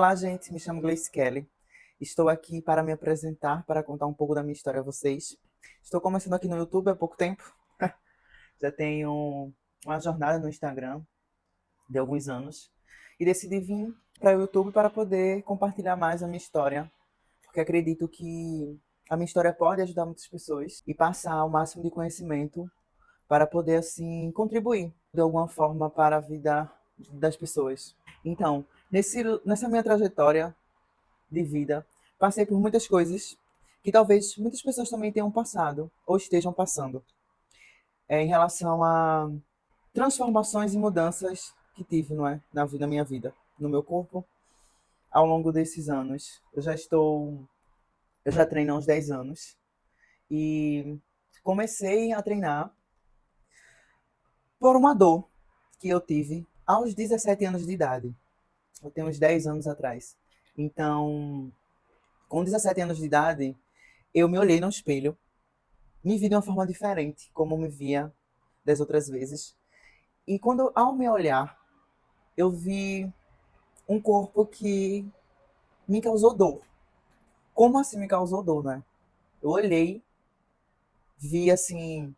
Olá, gente. Me chamo Gleice Kelly. Estou aqui para me apresentar, para contar um pouco da minha história a vocês. Estou começando aqui no YouTube há pouco tempo. Já tenho uma jornada no Instagram de alguns anos. E decidi vir para o YouTube para poder compartilhar mais a minha história. Porque acredito que a minha história pode ajudar muitas pessoas e passar o máximo de conhecimento para poder, assim, contribuir de alguma forma para a vida das pessoas. Então, nessa minha trajetória de vida, passei por muitas coisas que talvez muitas pessoas também tenham passado ou estejam passando, em relação a transformações e mudanças que tive, não é, na minha vida, no meu corpo, ao longo desses anos. Eu já treino há uns 10 anos e comecei a treinar por uma dor que eu tive aos 17 anos de idade. Eu tenho uns 10 anos atrás. Então, com 17 anos de idade, eu me olhei no espelho, me vi de uma forma diferente, como me via das outras vezes. E quando, ao me olhar, eu vi um corpo que me causou dor. Como assim me causou dor, né? Eu olhei, vi, assim,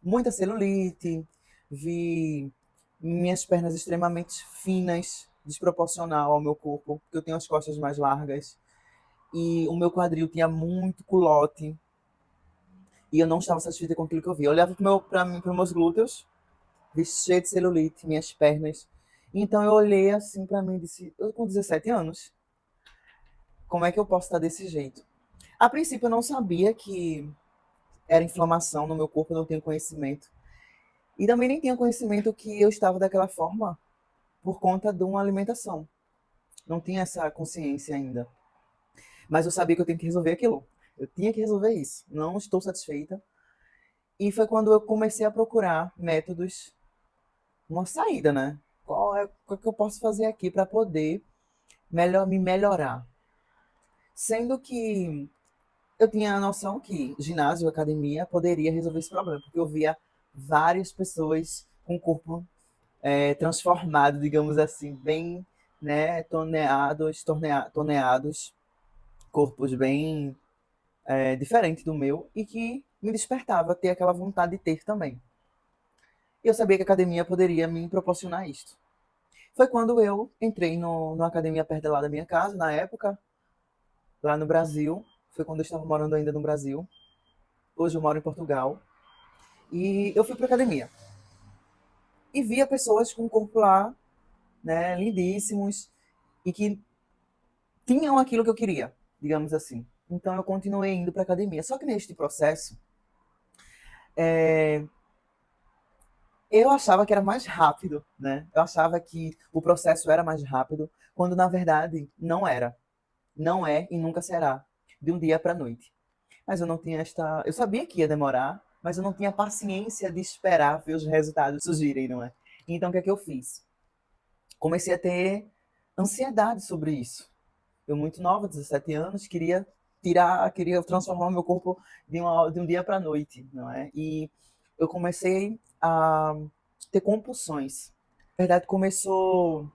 muita celulite, vi minhas pernas extremamente finas, desproporcional ao meu corpo, porque eu tenho as costas mais largas. E o meu quadril tinha muito culote. E eu não estava satisfeita com aquilo que eu vi. Eu olhava para os meus glúteos, vi cheio de celulite, minhas pernas. Então eu olhei assim para mim e disse: eu com 17 anos, como é que eu posso estar desse jeito? A princípio eu não sabia que era inflamação no meu corpo, eu não tinha conhecimento. E também nem tinha conhecimento que eu estava daquela forma por conta de uma alimentação. Não tinha essa consciência ainda. Mas eu sabia que eu tinha que resolver aquilo. Eu tinha que resolver isso. Não estou satisfeita. E foi quando eu comecei a procurar métodos, uma saída, né? O que eu posso fazer aqui para poder me melhorar? Sendo que eu tinha a noção que ginásio, academia poderia resolver esse problema, porque eu via várias pessoas com o corpo transformado, digamos assim, bem, né, torneados, corpos bem diferentes do meu e que me despertava a ter aquela vontade de ter também. E eu sabia que a academia poderia me proporcionar isto. Foi quando eu entrei numa academia perto lá da minha casa, na época, lá no Brasil. Foi quando eu estava morando ainda no Brasil. Hoje eu moro em Portugal. E eu fui para academia. E via pessoas com o corpo lá, né, lindíssimos, e que tinham aquilo que eu queria, digamos assim. Então eu continuei indo para academia. Só que neste processo, é, eu achava que era mais rápido, né? Eu achava que o processo era mais rápido, quando na verdade não era. Não é e nunca será, de um dia para a noite. Mas eu não tinha esta. Eu sabia que ia demorar, mas eu não tinha paciência de esperar ver os resultados surgirem, não é? Então o que é que eu fiz? Comecei a ter ansiedade sobre isso. Eu, muito nova, 17 anos, queria transformar o meu corpo de um dia para a noite, não é? E eu comecei a ter compulsões. Na verdade, começou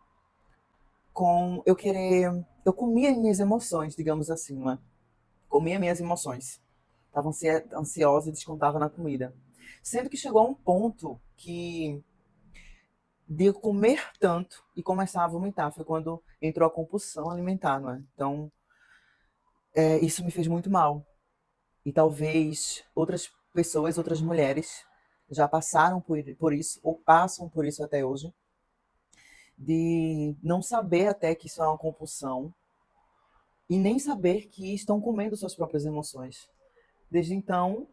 com eu querer. Eu comia minhas emoções, digamos assim, não é? Comia minhas emoções. Estava ansiosa e descontava na comida. Sendo que chegou a um ponto que de eu comer tanto e começar a vomitar. Foi quando entrou a compulsão alimentar, não é? Então, isso me fez muito mal. E talvez outras pessoas, outras mulheres, já passaram por isso, ou passam por isso até hoje, de não saber até que isso é uma compulsão e nem saber que estão comendo suas próprias emoções. Desde então,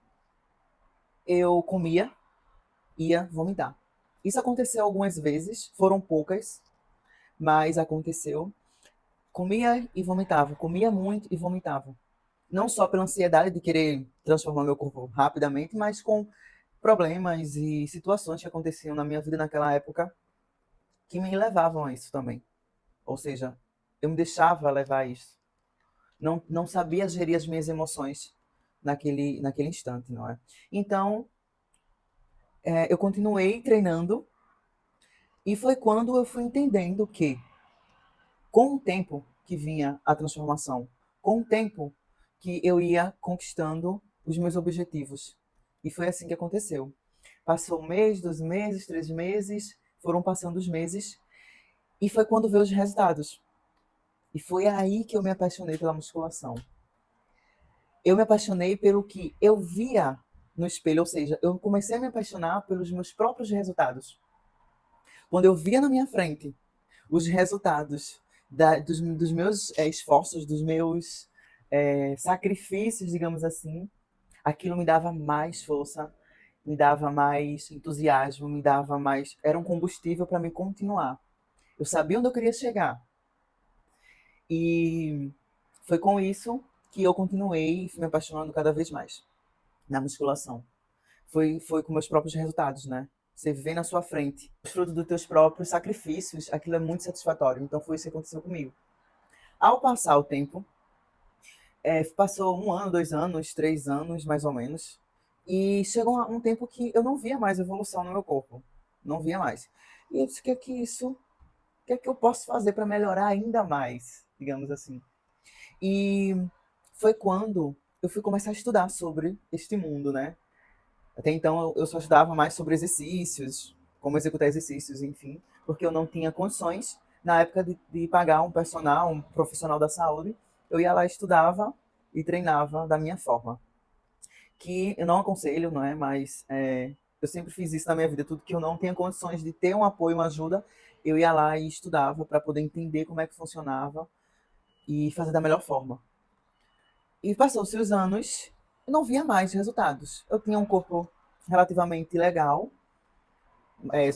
eu comia, ia vomitar. Isso aconteceu algumas vezes, foram poucas, mas aconteceu. Comia e vomitava, comia muito e vomitava. Não só pela ansiedade de querer transformar meu corpo rapidamente, mas com problemas e situações que aconteciam na minha vida naquela época que me levavam a isso também. Ou seja, eu me deixava levar a isso. Não sabia gerir as minhas emoções naquele instante, não é? Então, eu continuei treinando e foi quando eu fui entendendo que, com o tempo que vinha a transformação. Com o tempo que eu ia conquistando os meus objetivos. E foi assim que aconteceu. Passou um mês, 2 meses, 3 meses, foram passando os meses, e foi quando veio os resultados. E foi aí que eu me apaixonei pela musculação. Eu me apaixonei pelo que eu via no espelho, ou seja, eu comecei a me apaixonar pelos meus próprios resultados. Quando eu via na minha frente os resultados dos meus esforços, dos meus sacrifícios, digamos assim, aquilo me dava mais força, me dava mais entusiasmo, me dava mais. Era um combustível para me continuar. Eu sabia onde eu queria chegar. E foi com isso que eu continuei e fui me apaixonando cada vez mais na musculação. Foi com meus próprios resultados, né? Você vê na sua frente os frutos dos teus próprios sacrifícios, aquilo é muito satisfatório. Então foi isso que aconteceu comigo. Ao passar o tempo, passou 1 ano, 2 anos, 3 anos, mais ou menos, e chegou um tempo que eu não via mais evolução no meu corpo. Não via mais. E eu disse, o que é que eu posso fazer para melhorar ainda mais, digamos assim. E foi quando eu fui começar a estudar sobre este mundo, né? Até então eu só estudava mais sobre exercícios, como executar exercícios, enfim, porque eu não tinha condições, na época, de pagar um personal, um profissional da saúde. Eu ia lá, estudava e treinava da minha forma. Que eu não aconselho, não é? Mas eu sempre fiz isso na minha vida. Tudo que eu não tinha condições de ter um apoio, uma ajuda, eu ia lá e estudava para poder entender como é que funcionava e fazer da melhor forma. E passou-se os anos, eu não via mais resultados. Eu tinha um corpo relativamente legal,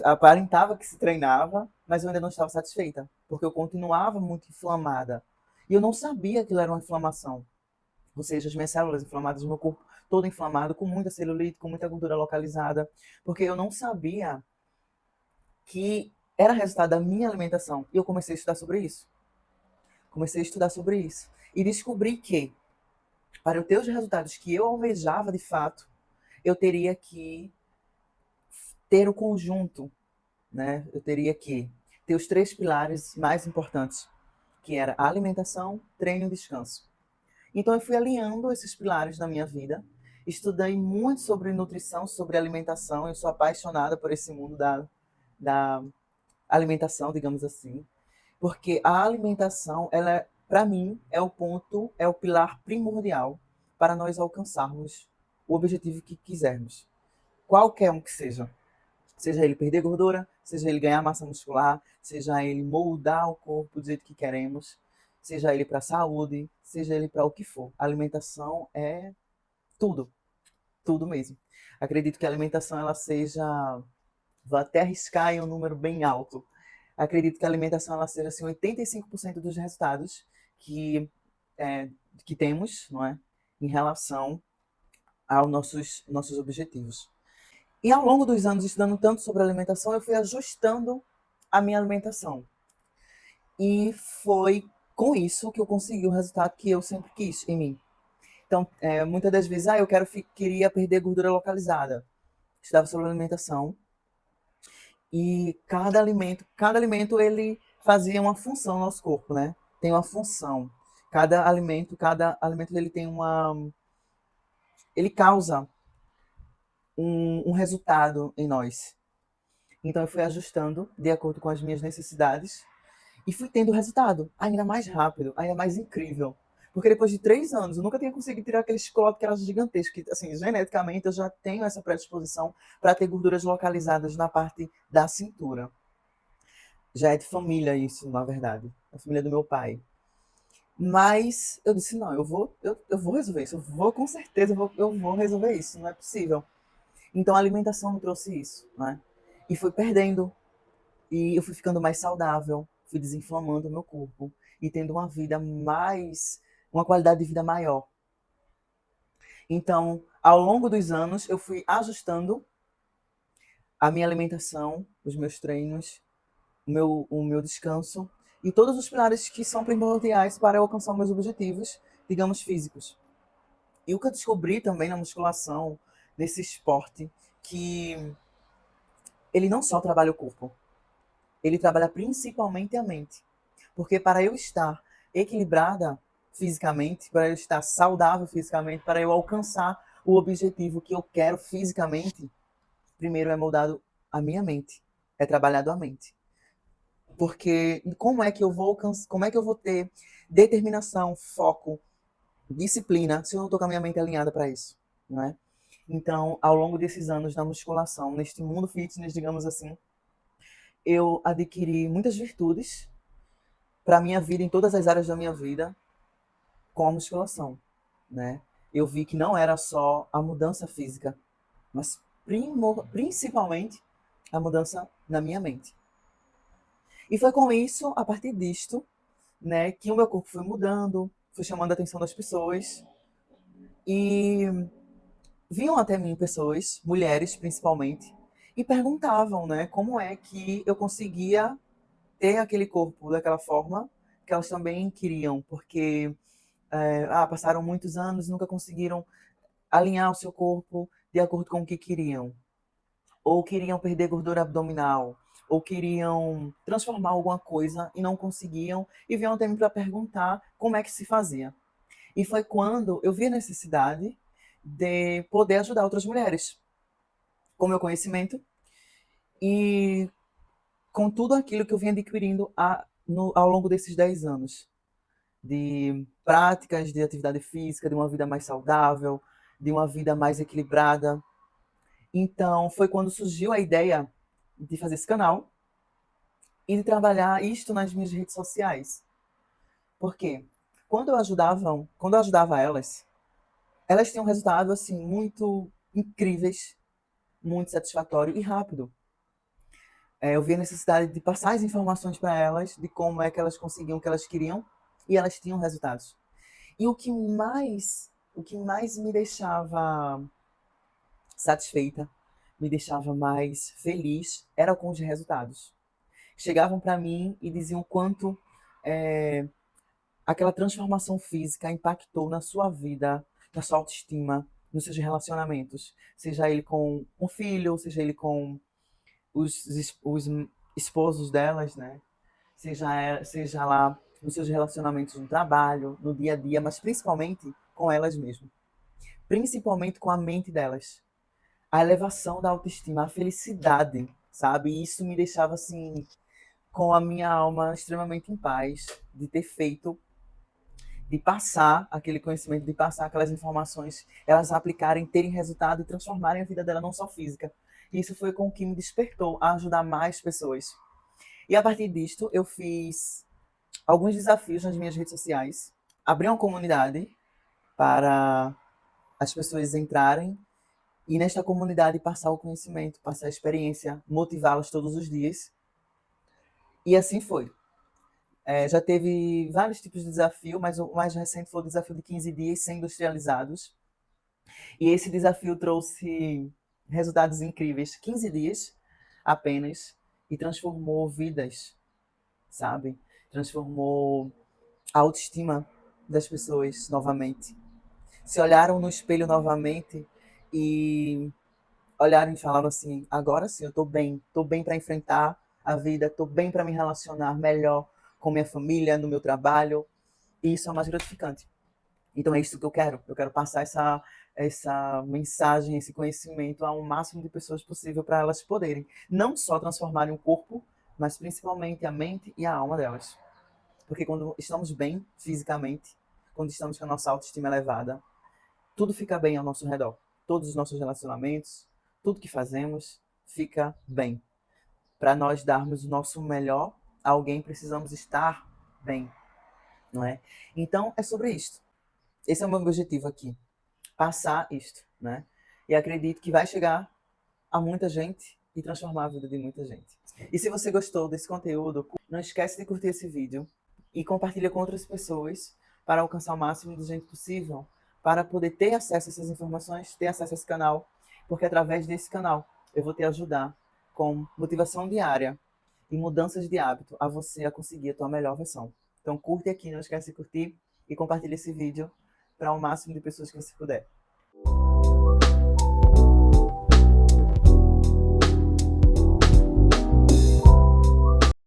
aparentava que se treinava, mas eu ainda não estava satisfeita, porque eu continuava muito inflamada. E eu não sabia que aquilo era uma inflamação. Ou seja, as minhas células inflamadas, o meu corpo todo inflamado, com muita celulite, com muita gordura localizada, porque eu não sabia que era resultado da minha alimentação. E eu comecei a estudar sobre isso. Comecei a estudar sobre isso. E descobri que, para eu ter os resultados que eu almejava de fato, eu teria que ter o conjunto, né? Eu teria que ter os 3 pilares mais importantes, que era a alimentação, treino e descanso. Então eu fui alinhando esses pilares na minha vida, estudei muito sobre nutrição, sobre alimentação, eu sou apaixonada por esse mundo da alimentação, digamos assim, porque a alimentação, ela, para mim, é o ponto, é o pilar primordial para nós alcançarmos o objetivo que quisermos, qualquer um que seja. Seja ele perder gordura, seja ele ganhar massa muscular, seja ele moldar o corpo do jeito que queremos, seja ele para a saúde, seja ele para o que for. A alimentação é tudo, tudo mesmo. Acredito que a alimentação ela seja, vou até arriscar em um número bem alto. Acredito que a alimentação ela seja assim, 85% dos resultados que, é, que temos, não é? Em relação aos nossos objetivos. E ao longo dos anos, estudando tanto sobre alimentação, eu fui ajustando a minha alimentação. E foi com isso que eu consegui o resultado que eu sempre quis em mim. Então, muitas das vezes, queria perder gordura localizada. Estudava sobre alimentação. E cada alimento ele fazia uma função no nosso corpo, né? Tem uma função. Cada alimento ele tem ele causa um resultado em nós. Então eu fui ajustando de acordo com as minhas necessidades e fui tendo resultado ainda mais rápido, ainda mais incrível. Porque depois de 3 anos eu nunca tinha conseguido tirar aquele chocolate que era gigantesco. Que, assim, geneticamente eu já tenho essa predisposição para ter gorduras localizadas na parte da cintura. Já é de família isso, na verdade. A família do meu pai. Mas eu disse, não, eu vou resolver isso. Eu vou, com certeza, eu vou resolver isso. Não é possível. Então a alimentação me trouxe isso, né? E fui perdendo. E eu fui ficando mais saudável. Fui desinflamando o meu corpo. E tendo uma qualidade de vida maior. Então, ao longo dos anos, eu fui ajustando a minha alimentação, os meus treinos, o meu descanso e todos os pilares que são primordiais para eu alcançar meus objetivos, digamos, físicos. E o que eu descobri também na musculação, nesse esporte, que ele não só trabalha o corpo, ele trabalha principalmente a mente. Porque para eu estar equilibrada fisicamente, para eu estar saudável fisicamente, para eu alcançar o objetivo que eu quero fisicamente, primeiro é moldado a minha mente, é trabalhado a mente. Porque como é que eu vou como é que eu vou ter determinação, foco, disciplina se eu não estou com a minha mente alinhada para isso, não é? Então, ao longo desses anos na musculação, neste mundo fitness, digamos assim, eu adquiri muitas virtudes para minha vida em todas as áreas da minha vida com a musculação, né? Eu vi que não era só a mudança física, mas principalmente a mudança na minha mente. E foi com isso, a partir disto, né, que o meu corpo foi mudando, foi chamando a atenção das pessoas e vinham até mim pessoas, mulheres principalmente, e perguntavam, né, como é que eu conseguia ter aquele corpo daquela forma que elas também queriam, porque passaram muitos anos e nunca conseguiram alinhar o seu corpo de acordo com o que queriam. Ou queriam perder gordura abdominal, ou queriam transformar alguma coisa e não conseguiam, e vinham até mim para perguntar como é que se fazia. E foi quando eu vi a necessidade de poder ajudar outras mulheres com meu conhecimento e com tudo aquilo que eu vim adquirindo ao longo desses 10 anos. De práticas de atividade física, de uma vida mais saudável, de uma vida mais equilibrada. Então, foi quando surgiu a ideia de fazer esse canal e de trabalhar isto nas minhas redes sociais. Por quê? Quando eu ajudava elas tinham um resultado assim muito incríveis, muito satisfatório e rápido. Eu vi a necessidade de passar as informações para elas de como é que elas conseguiam o que elas queriam e elas tinham resultados. E o que mais me deixava satisfeita, me deixava mais feliz, era com os resultados. Chegavam para mim e diziam quanto aquela transformação física impactou na sua vida, na sua autoestima, nos seus relacionamentos, seja ele com um filho, seja ele com os esposos delas, né? Seja lá nos seus relacionamentos no trabalho, no dia a dia, mas principalmente com elas mesmas. Principalmente com a mente delas. A elevação da autoestima, a felicidade, sabe? E isso me deixava assim, com a minha alma extremamente em paz, de ter feito, de passar aquele conhecimento, de passar aquelas informações, elas aplicarem, terem resultado e transformarem a vida dela não só física. E isso foi com o que me despertou a ajudar mais pessoas. E a partir disto, eu fiz alguns desafios nas minhas redes sociais, abri uma comunidade para as pessoas entrarem e nesta comunidade passar o conhecimento, passar a experiência, motivá-las todos os dias. E assim foi. Já teve vários tipos de desafio, mas o mais recente foi o desafio de 15 dias sem industrializados. E esse desafio trouxe resultados incríveis. 15 dias apenas e transformou vidas, sabe? Transformou a autoestima das pessoas novamente. Se olharam no espelho novamente e olharam e falaram assim: agora sim, eu tô bem para enfrentar a vida, tô bem para me relacionar melhor com minha família, no meu trabalho. E isso é o mais gratificante. Então é isso que eu quero. Eu quero passar essa mensagem, esse conhecimento ao máximo de pessoas possível para elas poderem não só transformarem o corpo, mas principalmente a mente e a alma delas. Porque quando estamos bem fisicamente, quando estamos com a nossa autoestima elevada, tudo fica bem ao nosso redor. Todos os nossos relacionamentos, tudo que fazemos fica bem. Para nós darmos o nosso melhor a alguém, precisamos estar bem, não é? Então, é sobre isto. Esse é o meu objetivo aqui. Passar isto, né? E acredito que vai chegar a muita gente e transformar a vida de muita gente. E se você gostou desse conteúdo, não esquece de curtir esse vídeo e compartilha com outras pessoas para alcançar o máximo de gente possível, para poder ter acesso a essas informações, ter acesso a esse canal, porque através desse canal eu vou te ajudar com motivação diária e mudanças de hábito a você a conseguir a tua melhor versão. Então curte aqui, não esquece de curtir e compartilha esse vídeo para o máximo de pessoas que você puder.